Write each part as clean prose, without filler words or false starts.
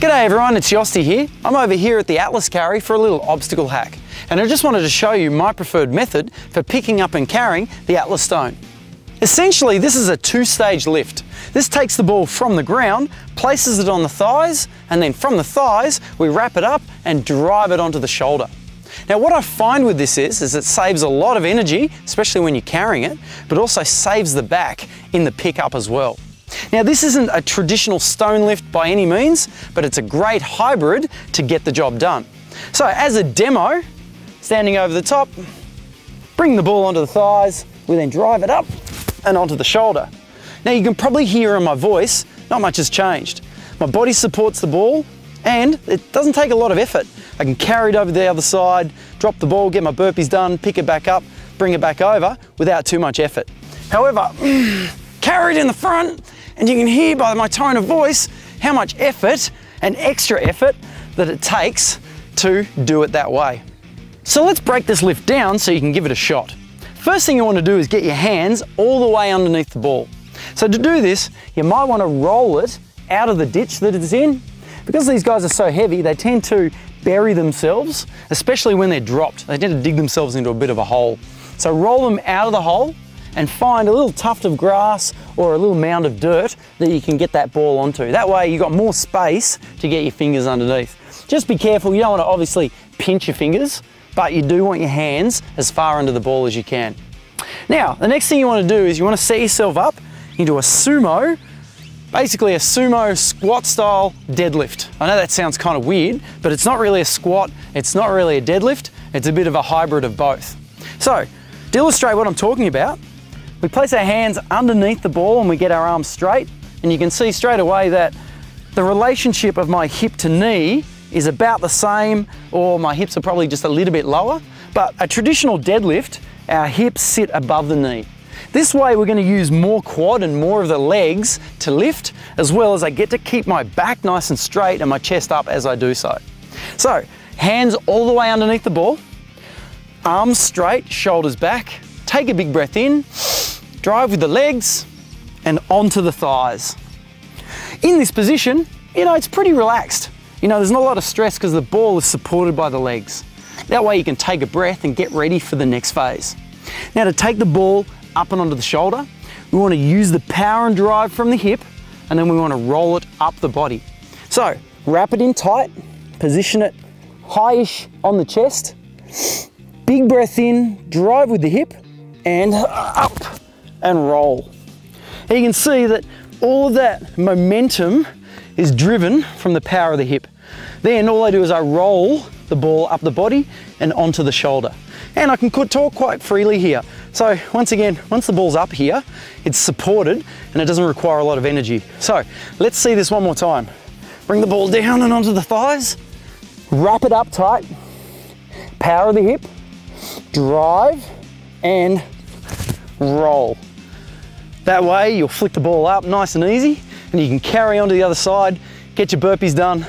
G'day everyone, it's Yossi here. I'm over here at the Atlas Carry for a little obstacle hack. And I just wanted to show you my preferred method for picking up and carrying the Atlas stone. Essentially, this is a two-stage lift. This takes the ball from the ground, places it on the thighs, and then from the thighs, we wrap it up and drive it onto the shoulder. Now what I find with this is it saves a lot of energy, especially when you're carrying it, but also saves the back in the pickup as well. Now this isn't a traditional stone lift by any means, but it's a great hybrid to get the job done. So as a demo, standing over the top, bring the ball onto the thighs, we then drive it up and onto the shoulder. Now you can probably hear in my voice, not much has changed. My body supports the ball and it doesn't take a lot of effort. I can carry it over the other side, drop the ball, get my burpees done, pick it back up, bring it back over without too much effort. However, carry it in the front, and you can hear by my tone of voice how much effort and extra effort that it takes to do it that way. So let's break this lift down so you can give it a shot. First thing you want to do is get your hands all the way underneath the ball. So to do this, you might want to roll it out of the ditch that it's in. Because these guys are so heavy, they tend to bury themselves, especially when they're dropped. They tend to dig themselves into a bit of a hole. So roll them out of the hole and find a little tuft of grass or a little mound of dirt that you can get that ball onto. That way you've got more space to get your fingers underneath. Just be careful, you don't want to obviously pinch your fingers, but you do want your hands as far under the ball as you can. Now, the next thing you want to do is you want to set yourself up into a sumo, basically a sumo squat style deadlift. I know that sounds kind of weird, but it's not really a squat, it's not really a deadlift, it's a bit of a hybrid of both. So, to illustrate what I'm talking about, we place our hands underneath the ball and we get our arms straight, and you can see straight away that the relationship of my hip to knee is about the same, or my hips are probably just a little bit lower, but a traditional deadlift, our hips sit above the knee. This way we're going to use more quad and more of the legs to lift, as well as I get to keep my back nice and straight and my chest up as I do so. So, hands all the way underneath the ball, arms straight, shoulders back, take a big breath in, drive with the legs and onto the thighs. In this position, it's pretty relaxed. There's not a lot of stress because the ball is supported by the legs. That way you can take a breath and get ready for the next phase. Now to take the ball up and onto the shoulder, we want to use the power and drive from the hip, and then we want to roll it up the body. So wrap it in tight, position it high-ish on the chest, big breath in, drive with the hip and up and roll. And you can see that all of that momentum is driven from the power of the hip. Then all I do is I roll the ball up the body and onto the shoulder. And I can talk quite freely here. So once again, once the ball's up here, it's supported and it doesn't require a lot of energy. So let's see this one more time. Bring the ball down and onto the thighs, wrap it up tight, power of the hip, drive and roll. That way you'll flick the ball up nice and easy and you can carry on to the other side, get your burpees done,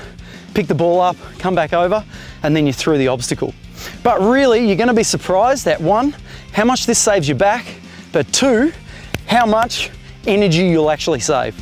pick the ball up, come back over, and then you're through the obstacle. But really, you're going to be surprised at one, how much this saves your back, but two, how much energy you'll actually save.